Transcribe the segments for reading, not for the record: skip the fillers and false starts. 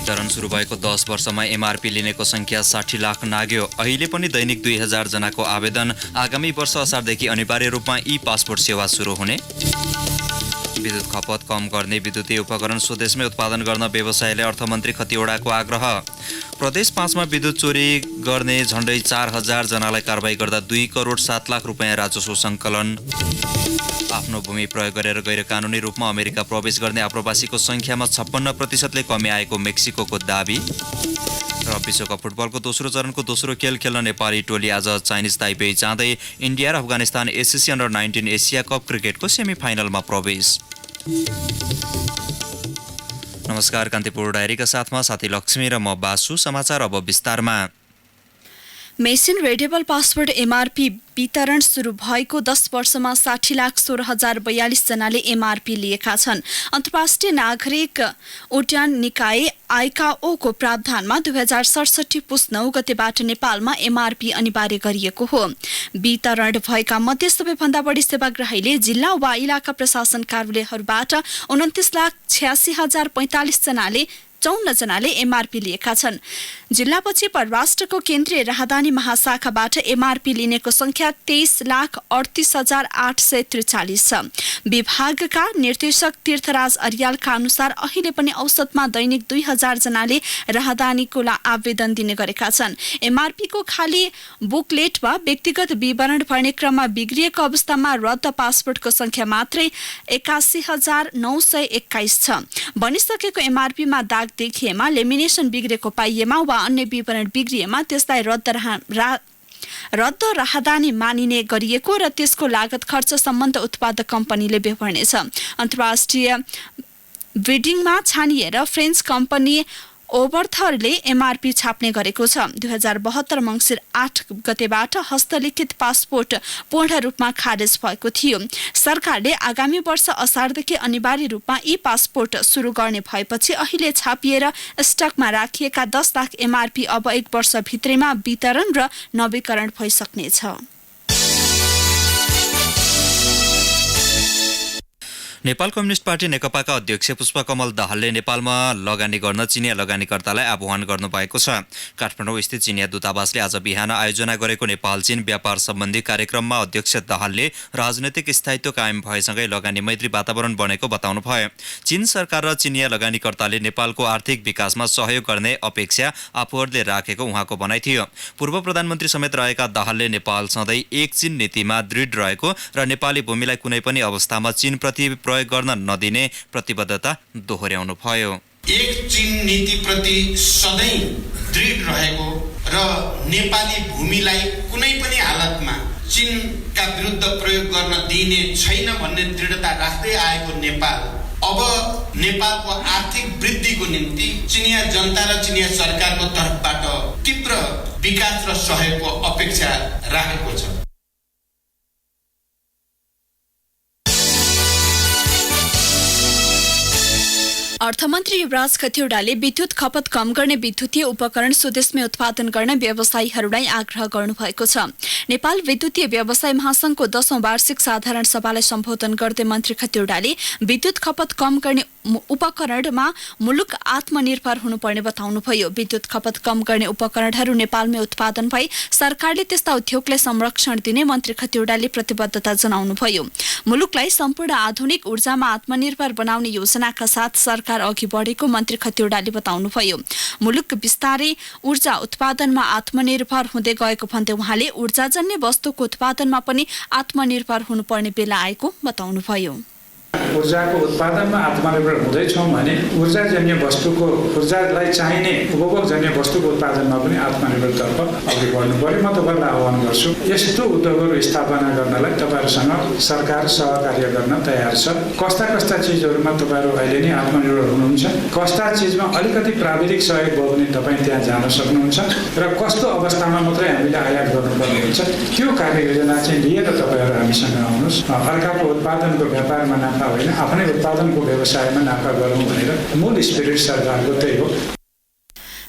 वितरण सुरु भएको 10 वर्षमा एमआरपी लिनेको संख्या 60 लाख नाग्यो। अहिले पनि दैनिक 2000 जनाको आवेदन। आगामी वर्ष असारदेखि अनिवार्य रूपमा ई-पासपोर्ट सेवा सुरु हुने। विद्युत खपत कम गर्ने विद्युतीय उपकरण स्वदेशमै उत्पादन गर्न व्यवसायले अर्थमन्त्री खतिवडाको आग्रह। प्रदेश 5 मा विद्युत चोरी गर्ने झण्डै 4000 जनालाई कारबाही गर्दा 2 करोड 7 लाख रुपैयाँ राजस्व सङ्कलन। आफ्नो भूमि प्रयोग गरेर गैर कानुनी रूपमा अमेरिका प्रवेश गर्ने आप्रवासीको संख्यामा 56% कमी आएको मेक्सिकोको दाबी। र विश्वकप फुटबलको दोस्रो चरणको दोस्रो खेल खेल्न नेपाली टोली आज चाइनिज ताइपेई जाँदै इन्डिया र Afghanistan SSC under 19 Asia cup क्रिकेटको सेमिफाइनलमा प्रवेश। नमस्कार, कान्तिपुर डायरीका साथमा साथी लक्ष्मी र म बासु। समाचार अब विस्तारमा। मेसिन रिडेबल पासवर्ड एमआरपी वितरण सुरु भएको 10 वर्षमा 60,16,042 जनाले एमआरपी लिएका छन्। अन्तर्राष्ट्रिय नागरिक उड्डयन निकाय आइकाओको प्रावधानमा 2067 पुस 9 गतेबाट नेपालमा एमआरपी अनिवार्य गरिएको हो। वितरण भएका मध्ये सबैभन्दा बढी सेवाग्राहीले जिल्ला वा इलाका प्रशासन कार्यालयहरूबाट 29,86,045 जनाले 54 जनाले एमआरपी लिएका छन्। जिल्लापछि परराष्ट्रको केन्द्रीय राहदानी महाशाखाबाट एमआरपी लिनेको संख्या 23,38,843 छ। विभागका निर्देशक तीर्थराज अर्यालका अनुसार अहिले पनि औसतमा दैनिक 2000 जनाले राहदानीको आवेदन दिने गरेका छन्। एमआरपीको खाली बुकलेट वा व्यक्तिगत विवरण भर्ने क्रममा बिग्रिएको अवस्थामा रद्द पासपोर्टको संख्या मात्रै 81,921 छ। बनिसकेको एमआरपीमा दाग देखिएमा, लेमिनेसन बिग्रेको पाइएमा वा अन्य विवरण बिग्रिएमा त्यसलाई रद्द राहदानी मानिने गरिएको र त्यसको लागत खर्च सम्बन्ध उत्पादक कम्पनीले बेहोर्नेछ। अन्तर्राष्ट्रिय बिडिङमा छानिएर फ्रेन्च कम्पनी ओभरथरले एमआरपी छाप्ने गरेको छ। 2072 मङ्सिर 8 गतेबाट हस्तलिखित पासपोर्ट पूर्ण रूपमा खारेज भएको थियो। सरकारले आगामी वर्ष असारदेखि अनिवार्य रूपमा ई पासपोर्ट सुरु गर्ने भएपछि अहिले छापिएर स्टकमा राखिएका 10 लाख एमआरपी अब 1 वर्षभित्रैमा वितरण र नवीकरण भइसक्नेछ। नेपाल कम्युनिस्ट पार्टी नेकपाका अध्यक्ष पुष्पकमल दाहालले नेपालमा लगानी गर्न चिनिया लगानीकर्तालाई आह्वान गर्नुभएको छ। काठमाडौँ स्थित चिनिया दूतावासले आज बिहान आयोजना गरेको नेपाल चीन व्यापार सम्बन्धी कार्यक्रममा अध्यक्ष दाहालले राजनैतिक स्थायित्व कायम भएसँगै लगानी मैत्री वातावरण बनेको बताउनु भयो। चीन सरकार र चिनिया लगानीकर्ताले नेपालको आर्थिक विकासमा सहयोग गर्ने अपेक्षा आफूहरूले राखेको उहाँको भनाइ थियो। पूर्व प्रधानमन्त्री समेत रहेका दाहालले नेपाल सधैँ एक चीन नीतिमा दृढ रहेको र नेपाली भूमिलाई कुनै पनि अवस्थामा चीनप्रति प्रयोग गर्न नदिने प्रतिबद्धता दोहोर्याउनु भयो। एक चीन नीतिप्रति सधैँ दृढ रहेको र नेपाली भूमिलाई कुनै पनि हालतमा चीनका विरुद्ध प्रयोग गर्न दिइने छैन भन्ने दृढता राख्दै आएको नेपाल अब नेपालको आर्थिक वृद्धिको निम्ति चिनिया जनता र चिनिया सरकारको तर्फबाट तीव्र विकास र सहयोगको अपेक्षा राखेको छ। अर्थमन्त्री युवराज खतिवडाले विद्युत खपत कम गर्ने विद्युतीय उपकरण स्वदेशमै उत्पादन गर्न व्यवसायीहरूलाई आग्रह गर्नुभएको छ। नेपाल विद्युतीय व्यवसाय महासंघको 10औं वार्षिक साधारण सभालाई सम्बोधन गर्दै मन्त्री खतिवडाले विद्युत खपत कम गर्ने उपकरणमा मुलुक आत्मनिर्भर हुनुपर्ने बताउनुभयो। विद्युत खपत कम गर्ने उपकरणहरू नेपालमै उत्पादन भई सरकारले त्यस्ता उद्योगलाई संरक्षण दिने मन्त्री खतिवडाले प्रतिबद्धता जनाउनुभयो। मुलुकलाई सम्पूर्ण आधुनिक ऊर्जामा आत्मनिर्भर बनाउने योजनाका साथ सरकार अघि बढेको मन्त्री खतिवडाले बताउनुभयो। मुलुक बिस्तारै ऊर्जा उत्पादनमा आत्मनिर्भर हुँदै गएको भन्दै उहाँले ऊर्जाजन्य वस्तुको उत्पादनमा पनि आत्मनिर्भर हुनुपर्ने बेला आएको बताउनुभयो। ऊर्जाको उत्पादनमा आत्मनिर्भर हुँदैछौँ भने ऊर्जाजन्य वस्तुको ऊर्जालाई चाहिने उपभोगजन्य वस्तुको उत्पादनमा पनि आत्मनिर्भरतर्फ अघि बढ्नु पर्यो। म तपाईँलाई आह्वान गर्छु, यस्तो उद्योगहरू स्थापना गर्नलाई तपाईँहरूसँग सरकार सहकार्य गर्न तयार छ। कस्ता कस्ता चिजहरूमा तपाईँहरू अहिले नै आत्मनिर्भर हुनुहुन्छ, कस्ता चिजमा अलिकति प्राविधिक सहयोग भयो भने तपाईँ त्यहाँ जान सक्नुहुन्छ र कस्तो अवस्थामा मात्रै हामीले आयात गर्नुपर्ने हुन्छ त्यो कार्ययोजना चाहिँ लिएर तपाईँहरू हामीसँग आउनुहोस्। अर्काको उत्पादनको व्यापारमा नाफा होइन, आफ्नै उत्पादनको व्यवसायमा नाफा गरौँ भनेर मूल स्पिरिट सरकारको त्यही हो।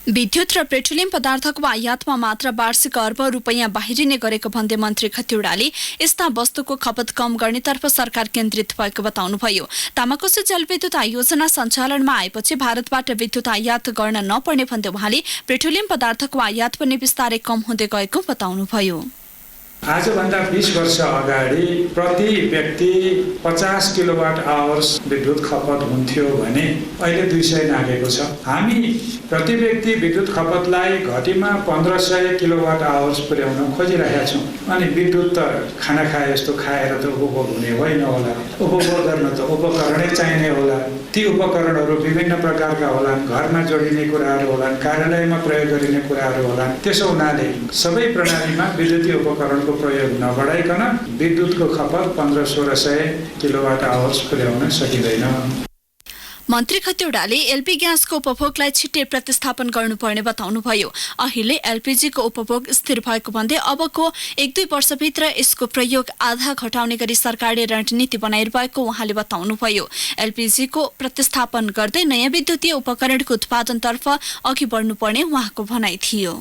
विद्युत र पेट्रोलियम पदार्थको आयातमा मात्र वार्षिक अर्ब रुपैयाँ बाहिरिने गरेको भन्दै मन्त्री खतिवड़ाले यस्ता वस्तुको खपत कम गर्नेतर्फ सरकार केन्द्रित भएको बताउनुभयो। तामाकोसी जलविद्युत आयोजना सञ्चालनमा आएपछि भारतबाट विद्युत आयात गर्न नपर्ने भन्दै उहाँले पेट्रोलियम पदार्थको आयात पनि बिस्तारै कम हुँदै गएको बताउनुभयो। आजभन्दा 20 वर्ष अगाडि प्रति व्यक्ति 50 किलोवाट आवर्स विद्युत खपत हुन्थ्यो भने अहिले 200 नागेको छ। हामी प्रति व्यक्ति विद्युत खपतलाई घटीमा 1500 किलोवाट आवर्स पुर्याउन खोजिरहेका छौँ। अनि विद्युत त खाना खाए जस्तो खाएर त उपभोग हुने होइन होला, उपभोग गर्न त उपकरणै चाहिने होला। ती उपकरणहरू विभिन्न प्रकारका होलान्, घरमा जोडिने कुराहरू होलान्, कार्यालयमा प्रयोग गरिने कुराहरू होलान्। त्यसो हुनाले सबै प्रणालीमा विद्युतीय उपकरणको प्रयोग नबढाइकन विद्युतको खपत 1500-1600 किलोवाट आवर्स पुर्याउन सकिँदैन। मन्त्री खतिवड़ाले एलपी ग्यासको उपभोगलाई छिट्टै प्रतिस्थापन गर्नुपर्ने बताउनुभयो। अहिले एलपीजीको उपभोग स्थिर भएको भन्दै अबको 1-2 वर्षभित्र यसको प्रयोग आधा घटाउने गरी सरकारले रणनीति बनाइरहेको उहाँले बताउनुभयो। एलपीजीको प्रतिस्थापन गर्दै नयाँ विद्युतीय उपकरणको उत्पादनतर्फ अघि बढ्नुपर्ने उहाँको भनाइ थियो।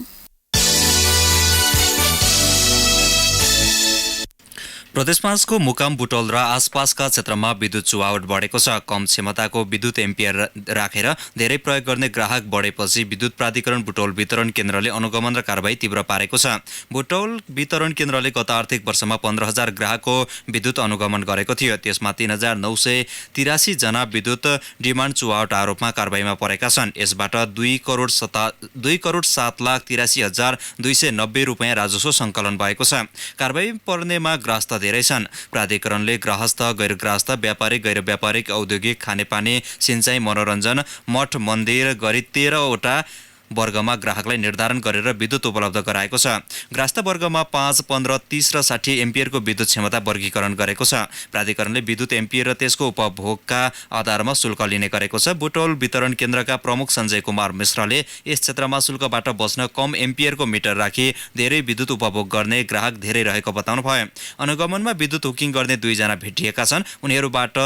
प्रदेश 5 को मुकाम बुटोल र आसपासका क्षेत्रमा विद्युत चुहावट बढेको छ। कम क्षमताको विद्युत एम्पियर राखेर धेरै प्रयोग गर्ने ग्राहक बढेपछि विद्युत प्राधिकरण बुटोल वितरण केन्द्रले अनुगमन र कारबाही तीव्र पारेको छ। बुटोल वितरण केन्द्रले गत आर्थिक वर्षमा 15,000 ग्राहकको विद्युत अनुगमन गरेको थियो। त्यसमा 3,983 जना विद्युत डिमान्ड चुहावट आरोपमा कारबाहीमा परेका छन्। यसबाट 2,07,83,290 रुपियाँ राजस्व सङ्कलन भएको छ। कारबाही पर्नेमा ग्राहस्थ धेरै छन्। प्राधिकरणले ग्राहस्थ, गैर-ग्राहस्थ, व्यापारिक, गैर-व्यापारिक, औद्योगिक, खानेपानी, सिंचाई, मनोरञ्जन, मठ मन्दिर गरी 13 वटा वर्गमा ग्राहकलाई निर्धारण गरेर विद्युत उपलब्ध गराएको छ। ग्राहस्थ वर्गमा 5, 15, 30 र 60 एम्पियरको विद्युत क्षमता वर्गीकरण गरेको छ। प्राधिकरणले विद्युत एम्पियर र त्यसको उपभोगका आधारमा शुल्क लिने गरेको छ। बुटोल वितरण केन्द्रका प्रमुख सञ्जय कुमार मिश्रले यस क्षेत्रमा शुल्कबाट बच्न कम एम्पियरको मिटर राखी धेरै विद्युत उपभोग गर्ने ग्राहक धेरै रहेको बताउनु भयो। अनुगमनमा विद्युत हुकिङ गर्ने 2 जना भेटिएका छन्। उनीहरूबाट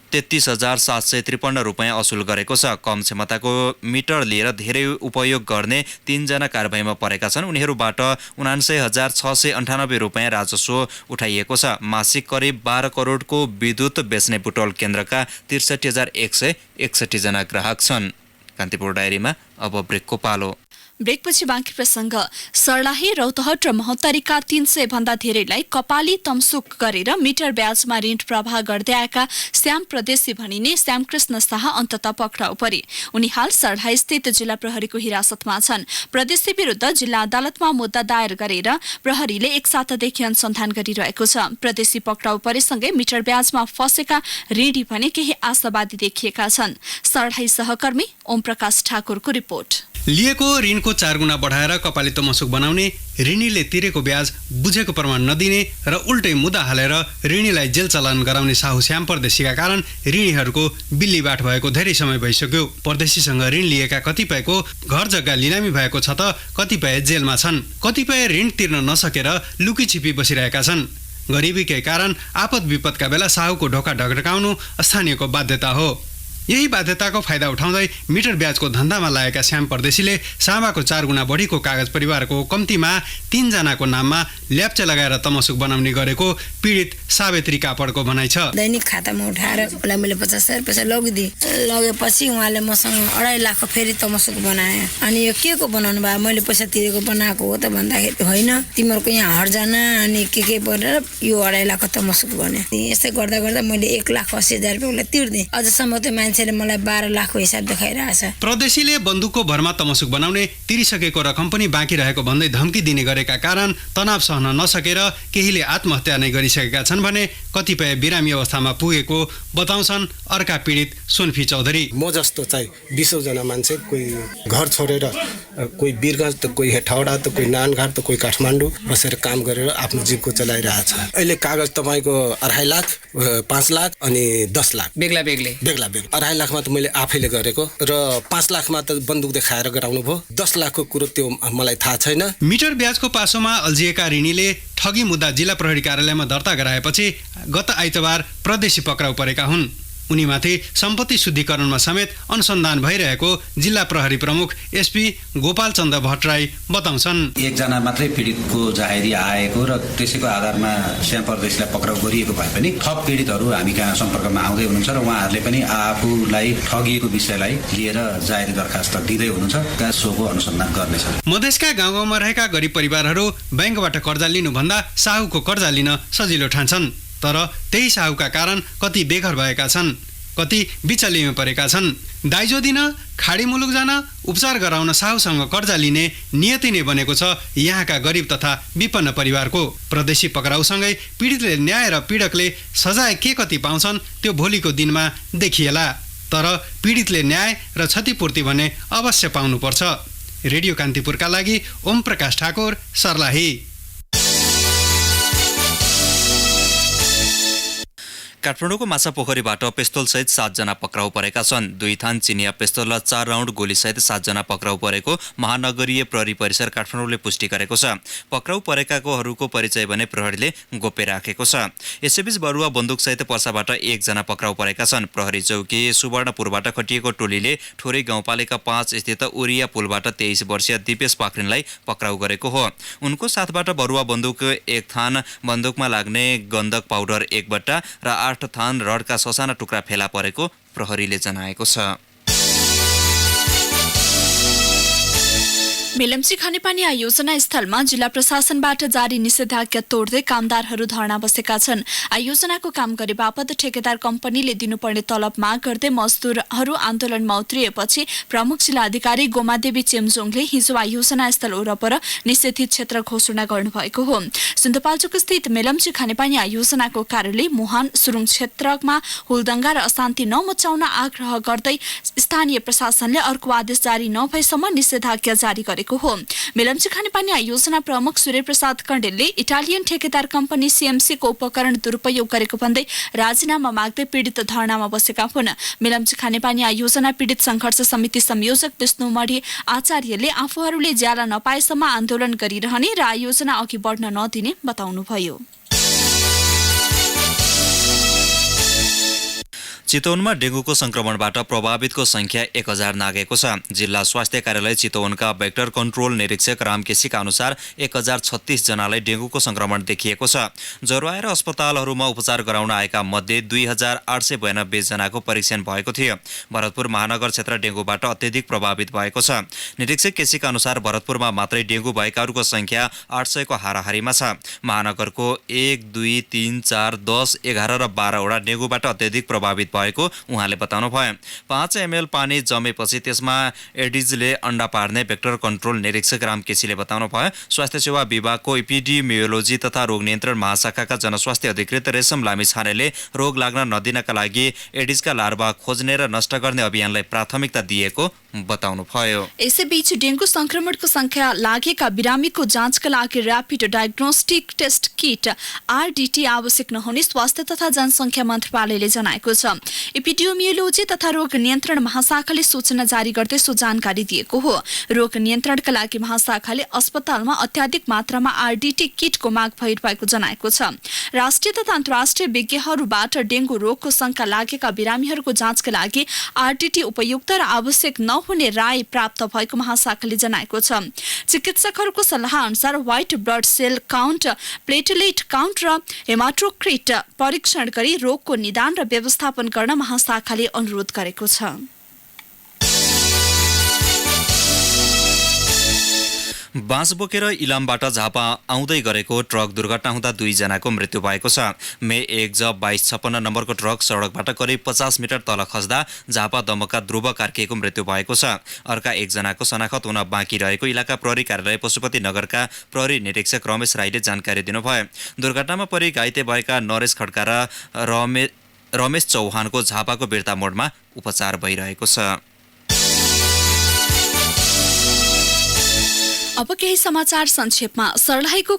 33,753 रुपियाँ असुल गरेको छ। कम क्षमताको मिटर लिएर धेरै उपयोग गर्ने 3 जना कारबाहीमा परेका छन्। उनीहरूबाट 79,698 रुपियाँ राजस्व उठाइएको छ। मासिक करिब 12 करोडको विद्युत बेच्ने बुटोल केन्द्रका 63,161 जना ग्राहक छन्। कान्तिपुर डायरीमा अब ब्रेकको पालो। ब्रेकपछि बाँकी प्रसङ्ग। सर्लाही, रौतहट र महोत्तरीका 300 भन्दा धेरैलाई कपाली तमसुक गरेर मिटर ब्याजमा ऋण प्रवाह गर्दै आएका श्याम प्रदेशी भनिने श्यामकृष्ण शाह अन्ततः पक्राउ परे। उनी हाल सर्लाही स्थित जिल्ला प्रहरीको हिरासतमा छन्। प्रदेशी विरुद्ध जिल्ला अदालतमा मुद्दा दायर गरेर प्रहरीले 1 सातादेखि अनुसन्धान गरिरहेको छ। प्रदेशी पक्राउ परेसँगै मिटर ब्याजमा फसेका ऋणी भने केही आशावादी देखिएका छन्। सर्लाही सहकर्मी ओम प्रकाश ठाकुरको रिपोर्ट। लिएको ऋणको 4 गुणा बढाएर कपाली तमसुक बनाउने, ऋणीले तिरेको ब्याज बुझेको प्रमाण नदिने र उल्टै मुद्दा हालेर ऋणीलाई जेल चलान गराउने साहु श्याम परदेशीका कारण ऋणीहरूको बिल्लीबाट भएको धेरै समय भइसक्यो। परदेशीसँग ऋण लिएका कतिपयको घर जग्गा लिलामी भएको छ त कतिपय जेलमा छन्। कतिपय ऋण तिर्न नसकेर लुकीछिपी बसिरहेका छन्। गरिबीकै कारण आपद विपदका बेला साहुको ढोका ढकढकाउनु स्थानीयको बाध्यता हो। यही बाध्यताको फाइदा उठाउँदै मिटर ब्याजको धन्दामा लागेका श्याम परदेशीले सामाको 4 गुणा बढीको कागज परिवारको कम्तीमा 3 जनाको नाममा ल्याप्चे लगाएर तमसुक बनाउने गरेको पीडित सावित्री कापडको भनाइ छ। दैनिक खातामा उठाएर उसलाई मैले 50,000 पैसा लगिदिएँ। लगेपछि उहाँले मसँग 2.5 लाखको फेरि तमसुक बनाए। अनि यो के को बनाउनु भयो? मैले पैसा तिरेको बनाएको हो त भन्दाखेरि होइन, तिमीहरूको यहाँ हर्जाना अनि के परेर यो 2.5 लाखको तमसुक बन्यो। यस्तै गर्दा गर्दा मैले 1,80,000 रुपियाँ उसलाई तिर्दिएँ। अझसम्म त्यो मान्छेले मलाई 12 लाखको हिसाब देखाइरहेछ। प्रदेशीले बन्दुकको भरमा तमसुक बनाउने, तिरिसकेको रकम पनि बाँकी रहेको भन्दै धम्की दिने गरेका कारण तनाव सहन नसकेर केहीले आत्महत्या नै गरिसकेका छन् भने कतिपय बिरामी अवस्थामा पुगेको बताउँछन् अर्का पीडित सोनफी चौधरी। म जस्तो चाहिँ 20 जना मान्छे, कोही घर छोडेर कोही वीरगञ्ज त कोही हेटौडा त कोही नानघाट त कोही काठमाडौँ बसेर काम गरेर आफ्नो जीवको चलाइरहेछ। अहिले कागज तपाईँको 2.5 लाख, 5 लाख अनि 10 लाख बेग्ला 2.5 लाखमा त मैले आफैले गरेको र 5 लाखमा त बन्दुक देखाएर गराउनु भयो। 10 लाखको कुरो त्यो मलाई थाहा छैन। मिटर ब्याजको पासोमा अल्झिएका ऋणीले ठगी मुद्दा जिल्ला प्रहरी कार्यालयमा दर्ता गराएपछि गत आइतबार प्रदेशी पक्राउ परेका हुन्। उनीमाथि सम्पत्ति शुद्धिकरणमा समेत अनुसन्धान भइरहेको जिल्ला प्रहरी प्रमुख एसपी गोपाल चन्द्र भट्टराई बताउँछन्। एकजना मात्रै पीडितको जाहेरी आएको र त्यसैको आधारमा श्याम परदेशीलाई पक्राउ गरिएको भए पनि थप पीडितहरू हामी कहाँ सम्पर्कमा आउँदै हुनुहुन्छ र उहाँहरूले पनि आफूलाई ठगिएको विषयलाई लिएर जाहेरी दरखास्त दिँदै हुनुहुन्छ। सोको अनुसन्धान गर्नेछ। मधेसका गाउँमा रहेका गरिब परिवारहरू बैंकबाट कर्जा लिनुभन्दा साहुको कर्जा लिन सजिलो ठान्छन्, तर त्यही साहुका कारण कति बेघर भएका छन्, कति बिचलीमा परेका छन्। दाइजो दिन, खाडी मुलुक जान, उपचार गराउन साहुसँग कर्जा लिने नियति नै बनेको छ यहाँका गरिब तथा विपन्न परिवारको। परदेशी पक्राउसँगै पीडितले न्याय र पीडकले सजाय के कति पाउँछन् त्यो भोलिको दिनमा देखिएला, तर पीडितले न्याय र क्षतिपूर्ति भने अवश्य पाउनुपर्छ। रेडियो कान्तिपुरका लागि ओम प्रकाश ठाकुर, सर्लाही। काठमाडौँको माछापोखरीबाट पेस्तोलसहित 7 जना पक्राउ परेका छन्। 2 थान चिनिया पेस्तोल र 4 राउन्ड गोलीसहित 7 जना पक्राउ परेको महानगरीय प्रहरी परिसर काठमाडौँले पुष्टि गरेको छ। पक्राउ परेकाहरूको परिचय भने प्रहरीले गोप्य राखेको छ। यसैबीच बरुवा बन्दुकसहित पर्साबाट 1 जना पक्राउ परेका छन्। प्रहरी चौकी सुवर्णपुरबाट खटिएको टोलीले ठोरी गाउँपालिका 5 स्थित उरिया पुलबाट 23 वर्षीय दिपेश पाखरिनलाई पक्राउ गरेको हो। उनको साथबाट बरुवा बन्दुक 1 थान, बन्दुकमा लाग्ने गन्धक पाउडर 1 बट्टा र 8 थान रडका ससाना टुक्रा फेला परेको प्रहरीले जनाएको छ। मेलम्ची खानेपानी आयोजना स्थलमा जिल्ला प्रशासनबाट जारी निषेधाज्ञा तोड्दै कामदारहरू धरना बसेका छन्। आयोजनाको काम गरे बापत ठेकेदार कम्पनीले दिनुपर्ने तलब माग गर्दै मजदुरहरू आन्दोलनमा उत्रिएपछि प्रमुख जिल्ला अधिकारी गोमादेवी चेम्जोङले हिजो आयोजना स्थल वरपर निषेधित क्षेत्र घोषणा गर्नुभएको हो। सिन्धुपाल्चोक स्थित मेलम्ची खानेपानी आयोजनाको कार्यालय मुहान सुरुङ क्षेत्रमा हुलदंगा र अशान्ति नमचाउन आग्रह गर्दै स्थानीय प्रशासनले अर्को आदेश जारी नभएसम्म निषेधाज्ञा जारी गरेको हो। मेलम्ची खानेपानी आयोजना प्रमुख सूर्य प्रसाद कण्डेलले इटालियन ठेकेदार कम्पनी सीएमसी को उपकरण दुरुपयोग गरेको भन्दै राजीनामा माग्दै पीडित धरनामा बसेका हुन्। मेलम्ची खानेपानी आयोजना पीडित संघर्ष समिति संयोजक विष्णुमणि आचार्यले आफूहरूले ज्याला नपाएसम्म आन्दोलन गरिरहने र आयोजना अघि बढ्न नदिने बताउनुभयो। चितवनमा डेंगूको संक्रमणबाट प्रभावितको संख्या 1000 नागेको छ। जिल्ला स्वास्थ्य कार्यालय चितवनका भेक्टर कन्ट्रोल निरीक्षक रामकेसीका अनुसार 1036 जनालाई डेंगूको संक्रमण देखिएको छ। ज्वरो आएर अस्पतालहरूमा उपचार गराउन आएका मध्ये 2892 जनाको परीक्षण भएको थियो। भरतपुर महानगर क्षेत्र डेंगूबाट अत्यधिक प्रभावित भएको छ। निरीक्षक केसीका अनुसार भरतपुरमा मात्रै डेंगू भएकाहरूको संख्या 800 को हाराहारीमा छ। महानगरको 1, 2, 3, 4, 10, 11 र 12 वटा डेंगूबाट अत्यधिक प्रभावित भएको उहाँले बताउनु भयो। 5 ml पानी जमेपछि त्यसमा एडिजले अन्डा पार्ने भेक्टर कन्ट्रोल निरीक्षक रामकेसीले बताउनु भयो। स्वास्थ्य सेवा विभागको एपिडेमियोलोजी तथा रोग नियन्त्रण महाशाखाका जनस्वास्थ्य अधिकृत रेशम लामिछानेले रोग लाग्न नदिनका लागि एडिजका लार्भा खोज्ने र नष्ट गर्ने अभियानलाई प्राथमिकता दिएको बताउनु भयो। यसैबीच डेंगू संक्रमणको संख्या लागेका बिरामीको जाँचका लागि र्यापिड डायग्नोस्टिक टेस्ट किट आरडीटी आवश्यक नहुने स्वास्थ्य तथा जनसंख्या मन्त्रालयले जनाएको छ। एपिडेमियोलोजी तथा रोग नियन्त्रण महाशाखाले सूचना जारी गर्दै सो जानकारी दिएको हो। रोग नियन्त्रणका लागि महाशाखाले अस्पतालमा अत्याधिक मात्रामा आरडीटी किटको माग भइरहेको जनाएको छ। राष्ट्रिय तथा अन्तर्राष्ट्रिय विज्ञहरूबाट डेंगू रोगको शंका लागेका बिरामीहरूको जाँचका लागि आरडीटी उपयुक्त र आवश्यक नहुने राय प्राप्त भएको महाशाखाले जनाएको छ। चिकित्सकहरूको सल्लाह अनुसार white blood cell count, platelet count र हेमाटोक्रिट परीक्षण गरी रोगको निदान र व्यवस्थापन गर्न महाशाखाले अनुरोध गरेको छ। बाँस बोकेर इलामबाट झापा आउँदै गरेको ट्रक दुर्घटना हुँदा 2 जनाको मृत्यु भएको छ। मे 1J2256 नम्बरको ट्रक सडकबाट करिब 50 मिटर तल खस्दा झापा दमकका ध्रुव कार्कीको मृत्यु भएको छ। अर्का 1 जनाको शनाखत हुन बाँकी रहेको इलाका प्रहरी कार्यालय पशुपति नगरका प्रहरी निरीक्षक रमेश राईले जानकारी दिनुभयो। दुर्घटनामा परि घाइते भएका नरेश खड्का र रमेश चौहानको झापाको बिर्ता मोडमा उपचार भइरहेको छ। अब केही समाचार संक्षेपमा। सर्लाहीको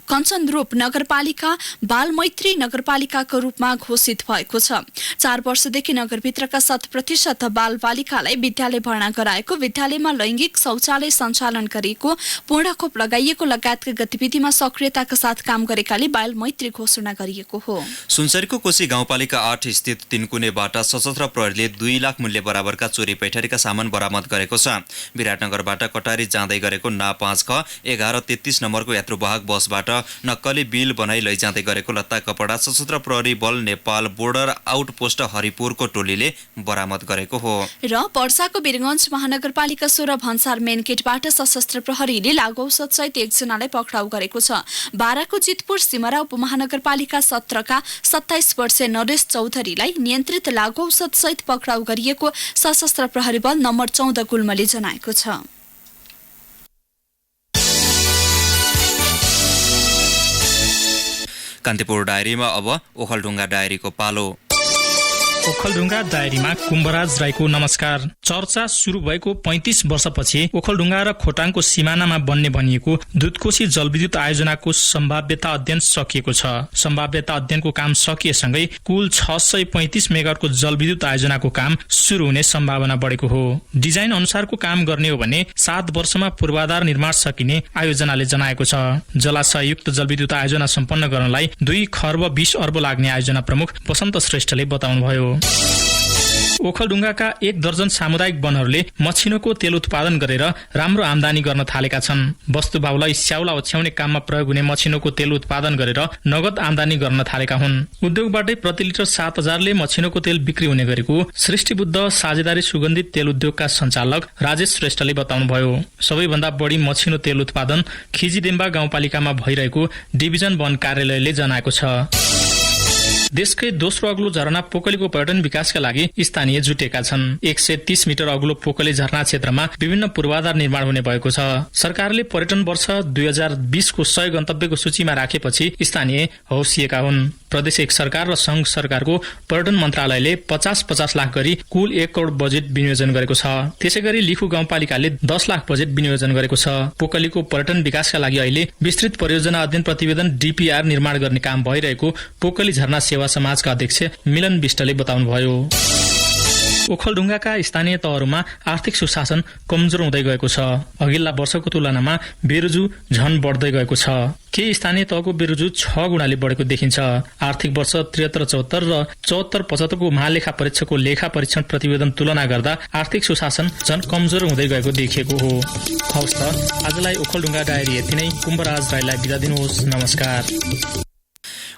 कञ्चनरोप नगरपालिका बालमैत्री नगरपालिकाको रूपमा घोषित भएको छ। 4 वर्षदेखि नगरभित्रका 100% बालबालिकालाई विद्यालय भर्ना गराएको, विद्यालयमा लैङ्गिक शौचालय सञ्चालन गरिएको, पूर्ण खोप लगाइएको लगायतका गतिविधिमा सक्रियताका साथ काम गरेकाले बालमैत्री घोषणा गरिएको हो। सुनसरीको कोशी गाउँपालिका 8 स्थित तिनकुनेबाट सशस्त्र प्रहरीले 2 लाख मूल्य बराबरका चोरी पैठरीका सामान बरामद गरेको छ। विराटनगरबाट कटारी जाँदै गरेको ना 5 ख 1133 नम्बरको यात्रुवाहक बसबाट नक्कली बिल बनाई लैजाँदै गरेको लत्ता कपडा सशस्त्र प्रहरी बल नेपाल बोर्डर आउटपोस्ट हरिपुरको टोलीले बरामद गरेको हो। र पर्साको वीरगञ्ज महानगरपालिका 16 भन्सार मेन गेटबाट सशस्त्र प्रहरीले लागु औषधसहित एकजनालाई पक्राउ गरेको छ। बाराको जितपुर सिमरा उपमहानगरपालिका 17 का 27 वर्षीय नरेश चौधरीलाई नियन्त्रित लागु औषधसहित पक्राउ गरिएको सशस्त्र प्रहरी बल नम्बर 14 गुल्मले जनाएको छ। कान्तिपुर डायरीमा अब ओखलढुङ्गा डायरीको पालो। ओखलढुङ्गा डायरीमा कुम्भराज राईको नमस्कार। चर्चा सुरु भएको 35 वर्षपछि ओखलढुङ्गा र खोटाङको सिमानामा बन्ने भनिएको दुधकोशी जलविद्युत आयोजनाको सम्भाव्यता अध्ययन सकिएको छ। सम्भाव्यता अध्ययनको काम सकिएसँगै कुल 635 मेगावाटको जलविद्युत आयोजनाको काम सुरु हुने सम्भावना बढेको हो। डिजाइन अनुसारको काम गर्ने हो भने 7 वर्षमा पूर्वाधार निर्माण सकिने आयोजनाले जनाएको छ। जलाशययुक्त जलविद्युत आयोजना सम्पन्न गर्नलाई 2 खर्ब 20 अर्ब लाग्ने आयोजना प्रमुख वसन्त श्रेष्ठले बताउनुभयो। ओखलढुङ्गाका 1 दर्जन सामुदायिक वनहरूले मछिनोको तेल उत्पादन गरेर राम्रो आमदानी गर्न थालेका छन्। वस्तुभावलाई स्याउला ओछ्याउने काममा प्रयोग हुने मछिनोको तेल उत्पादन गरेर नगद आमदानी गर्न थालेका हुन्। उद्योगबाटै प्रति लिटर 7000ले मछिनोको तेल बिक्री हुने गरेको सृष्टिबुद्ध साझेदारी सुगन्धित तेल उद्योगका सञ्चालक राजेश श्रेष्ठले बताउनुभयो। सबैभन्दा बढी मछिनो तेल उत्पादन खिजीडेम्बा गाउँपालिकामा भइरहेको डिभिजन वन कार्यालयले जनाएको छ। देशकै दोस्रो अग्लो झरना पोकलीको पर्यटन विकासका लागि स्थानीय जुटेका छन्। 130 मिटर अग्लो पोकली झरना क्षेत्रमा विभिन्न पूर्वाधार निर्माण हुने भएको छ। सरकारले पर्यटन वर्ष 2020 को 100 गन्तव्यको सूचीमा राखेपछि स्थानीय हौसिएका हुन्। प्रदेश 1 सरकार र संघ सरकारको पर्यटन मन्त्रालयले 50-50 लाख गरी कुल 1 करोड बजेट विनियोजन गरेको छ। त्यसैगरी लिखु गाउँपालिकाले 10 लाख बजेट विनियोजन गरेको छ। पोकलीको पर्यटन विकासका लागि अहिले विस्तृत परियोजना अध्ययन प्रतिवेदन DPR निर्माण गर्ने काम भइरहेको पोकली झरना सेवा समाजका अध्यक्ष मिलन विष्टले बताउनुभयो। ओखलढुङ्गाका स्थानीय तहहरूमा आर्थिक सुशासन कमजोर हुँदै गएको छ। अघिल्ला वर्षको तुलनामा बेरोजु झन बढ्दै गएको छ। केही स्थानीय तहको बेरोजु 6 गुणाले बढेको देखिन्छ। आर्थिक वर्ष 73-74 र 74-75 को महालेखा परीक्षकको लेखा परीक्षण प्रतिवेदन तुलना गर्दा आर्थिक सुशासन झन कमजोर हुँदै गएको देखिएको हो। हवस् त आजलाई ओखलढुङ्गा डायरी यति नै। कुम्भराज राईलाई बिदा दिनुहोस्। नमस्कार।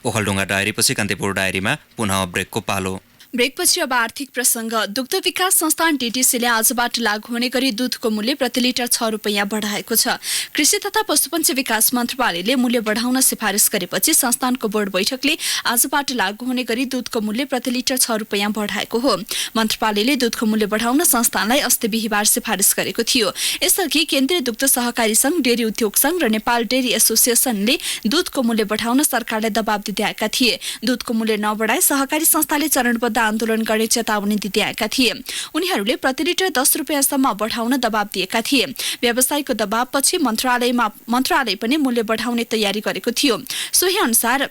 ओखलढुङ्गा डायरीपछि कान्तिपुर डायरीमा पुनः ब्रेकको पालो। ब्रेकपछि अब आर्थिक प्रसङ्ग। दुग्ध विकास संस्थान DDCले आजबाट लागू हुने गरी दूधको मूल्य प्रति लिटर 6 रुपैयाँ बढाएको छ। कृषि तथा पशुपन्छी विकास मन्त्रालयले मूल्य बढाउन सिफारिस गरेपछि संस्थानको बोर्ड बैठकले आजबाट लागू हुने गरी दूधको मूल्य प्रति लिटर 6 रुपैयाँ बढाएको हो। मन्त्रालयले दूधको मूल्य बढाउन संस्थानलाई अस्ति बिहीबार सिफारिस गरेको थियो। यसअघि केन्द्रीय दुग्ध सहकारी संघ, डेरी उद्योग संघ र नेपाल डेरी एसोसिएसनले दूधको मूल्य बढाउन सरकारलाई दबाब दिँदै आएका थिए। दूधको मूल्य नबढाए सहकारी संस्थाले चरणबद्ध आन्दोलन गर्ने चेतावनी दिँदै आएका थिए। उनीहरूले प्रति लिटर 10 रुपैयाँसम्म बढाउन दबाब दिएका थिए। व्यवसायको दबाबपछि मन्त्रालय पनि मूल्य बढाउने तयारी गरेको थियो। सोही अनुसार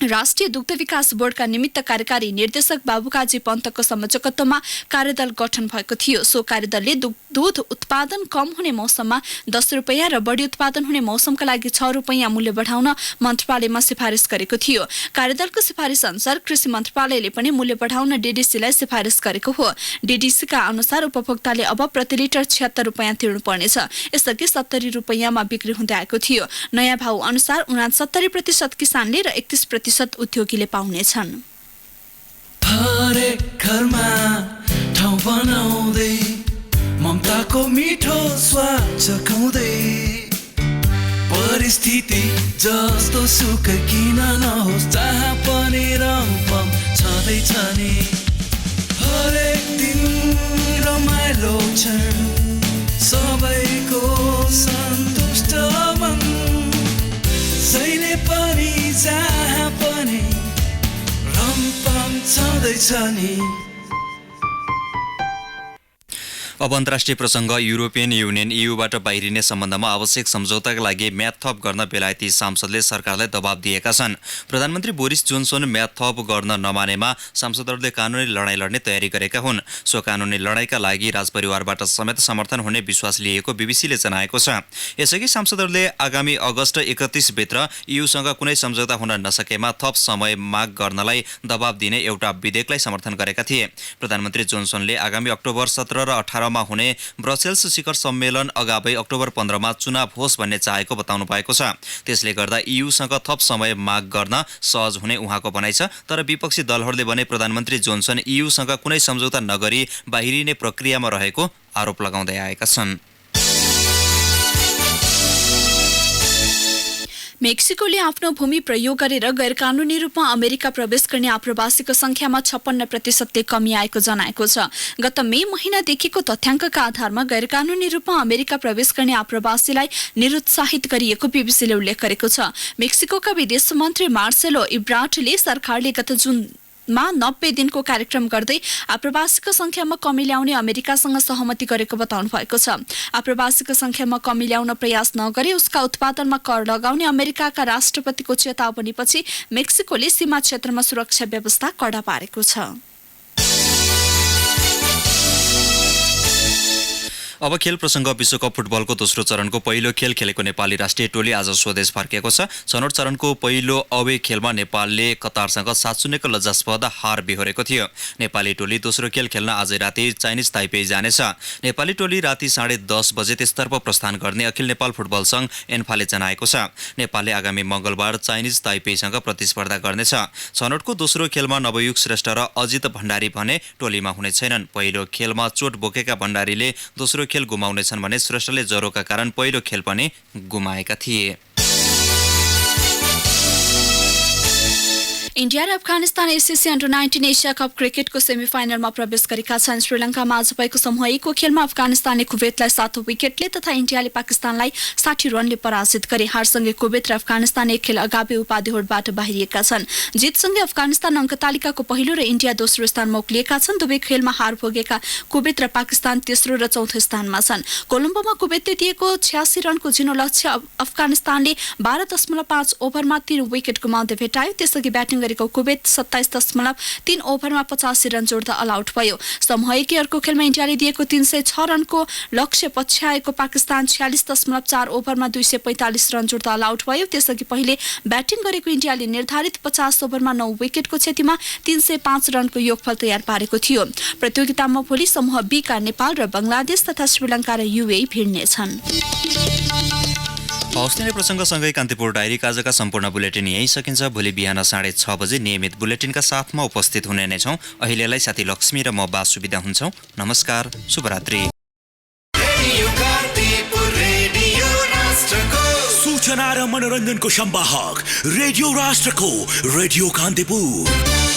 राष्ट्रिय दुग्ध विकास बोर्डका निमित्त कार्यकारी निर्देशक बाबुकाजी पन्तको संयोजकत्वमा कार्यदल गठन भएको थियो। सो कार्यदलले दूध उत्पादन कम हुने मौसममा 10 रुपैयाँ र बढी उत्पादन हुने मौसमका लागि 6 रुपैयाँ मूल्य बढाउन मन्त्रालयमा सिफारिस गरेको थियो। कार्यदलको सिफारिस अनुसार कृषि मन्त्रालयले पनि मूल्य बढाउन DDCलाई सिफारिस गरेको हो। DDCका अनुसार उपभोक्ताले अब प्रति लिटर 76 रुपैयाँ तिर्नुपर्नेछ। यसअघि 70 रुपैयाँमा बिक्री हुँदै आएको थियो। नयाँ भाउ अनुसार 69% किसानले र 31% उद्योगीले पाउनेछन्। हरेक घरमा ठाउँ बनाउँदै ममताको मिठो स्वाद चखाउँदै परिस्थिति जस्तो सुकै किन नहोस् जहाँ पनि रमपम छँदैछ नि। हरेक दिन रमाइलो क्षण सबैको सन्तुष्ट मन जहिले पनि जहाँ पनि रमपम छँदैछ नि। अब अन्तर्राष्ट्रिय प्रसङ्ग। युरोपियन युनियन EUबाट बाहिरिने सम्बन्धमा आवश्यक सम्झौताका लागि म्याद थप गर्न बेलायती सांसदले सरकारलाई दबाब दिएका छन्। प्रधानमन्त्री बोरिस जोन्सन म्याद थप गर्न नमानेमा सांसदहरूले कानुनी लडाईँ लड्ने तयारी गरेका हुन्। सो कानुनी लडाईँका लागि राजपरिवारबाट समेत समर्थन हुने विश्वास लिएको बीबीसीले जनाएको छ। यसअघि सांसदहरूले आगामी अगस्त 31 भित्र EUसँग कुनै सम्झौता हुन नसकेमा थप समय माग गर्नलाई दबाब दिने एउटा विधेयकलाई समर्थन गरेका थिए। प्रधानमन्त्री जोन्सनले आगामी अक्टोबर 17 र 18 मा हुने ब्रसेल्स शिखर सम्मेलन अगावै अक्टोबर 15 मा चुनाव होस् भन्ने चाहेको बताउनु भएको छ। त्यसले गर्दा EUसँग थप समय माग गर्न सहज हुने उहाँको भनाइ छ। तर विपक्षी दलहरूले भने प्रधानमन्त्री जोन्सन EUसँग कुनै सम्झौता नगरी बाहिरिने प्रक्रियामा रहेको आरोप लगाउँदै आएका छन्। मेक्सिकोले आफ्नो भूमि प्रयोग गरेर गैरकानूनी रूपमा अमेरिका प्रवेश गर्ने आप्रवासीको संख्यामा 56% कमी आएको जनाएको छ। गत मे महिनादेखिको तथ्याङ्कका आधारमा गैरकानूनी रूपमा अमेरिका प्रवेश गर्ने आप्रवासीलाई निरुत्साहित गरिएको बीबीसीले उल्लेख गरेको छ। मेक्सिकोका विदेश मन्त्री मार्सेलो इब्राटले सरकारले गत जुनमा 90 दिनको कार्यक्रम गर्दै आप्रवासीको संख्यामा कमी ल्याउने अमेरिकासँग सहमति गरेको बताउनु भएको छ। आप्रवासीको संख्यामा कमी ल्याउन प्रयास नगरे उसका उत्पादनमा कर लगाउने अमेरिकाका राष्ट्रपतिको चेतावनीपछि मेक्सिकोले सीमा क्षेत्रमा सुरक्षा व्यवस्था कडा पारेको छ। अब खेल प्रसङ्ग। विश्वकप फुटबलको दोस्रो चरणको पहिलो खेल खेलेको नेपाली राष्ट्रिय टोली आज स्वदेश फर्किएको छ। छनौट चरणको पहिलो अवे खेलमा नेपालले कतारसँग 7-0 को लज्जास्पद हार बिहोरेको थियो। नेपाली टोली दोस्रो खेल खेल्न आज राति चाइनिज ताइपे जानेछ। नेपाली टोली राति 10:30 बजे त्यसतर्फ प्रस्थान गर्ने अखिल नेपाल फुटबल संघ एन्फाले जनाएको छ। नेपालले आगामी मंगलबार चाइनिज ताइपेसँग प्रतिस्पर्धा गर्नेछ। छनौटको दोस्रो खेलमा नवयुग श्रेष्ठ र अजित भण्डारी भने टोलीमा हुने छैनन्। पहिलो खेलमा चोट बोकेका भण्डारीले दोस्रो खेल गुमाउनेछन् भने श्रेष्ठले ज्वरोका कारण पहिलो खेल पनि गुमाएका थिए। इन्डिया र अफगानिस्तान एसिसी अन्डर-19 एसिया कप क्रिकेटको सेमिफाइनलमा प्रवेश गरेका छन्। श्रीलङ्कामा आज भएको समूह A को खेलमा अफगानिस्तानले कुवेतलाई 7 विकेटले तथा इन्डियाले पाकिस्तानलाई 60 रनले पराजित गरे। हारसँगै कुवेत र अफगानिस्तान एक खेल अगावै उपाधि होडबाट बाहिरिएका छन्। जितसँगै अफगानिस्तान अङ्कतालिकाको पहिलो र इन्डिया दोस्रो स्थानमा उक्लिएका छन्। दुवै खेलमा हार भोगेका कुवेत र पाकिस्तान तेस्रो र चौथो स्थानमा छन्। कोलम्बोमा कुवेतले दिएको 86 रनको जिनो लक्ष्य अफगानिस्तानले 12.5 ओभरमा 3 विकेट गुमाउँदै भेटायो। त्यसअघि ब्याटिङ गरेको कुवेत 27.3 ओभरमा 85 रन जोड्दा अल आउट भयो। समूह A को अर्को खेलमा इन्डियाले दिएको 306 रनको लक्ष्य पछ्याएको पाकिस्तान 46.4 ओभरमा 245 रन जोड्दा अल आउट भयो। त्यसअघि पहिले ब्याटिङ गरेको इन्डियाले निर्धारित 50 ओभरमा 9 विकेटको क्षतिमा 305 रनको योगफल तयार पारेको थियो। प्रतियोगितामा भोलि समूह B का नेपाल र बंगलादेश तथा श्रीलङ्का र UAE भिड्नेछन्। हवस् नै प्रसङ्गसँगै कान्तिपुर डायरीका आजका सम्पूर्ण बुलेटिन यही सकिन्छ। भोलि बिहान 6:30 बजे नियमित बुलेटिनका साथमा उपस्थित हुने नै छौँ। अहिलेलाई साथी लक्ष्मी र म बासु बिदा हुन्छौँ। नमस्कार, शुभरात्रि। सूचना र मनोरञ्जनको संवाहक रेडियो राष्ट्रको रेडियो कान्तिपुर।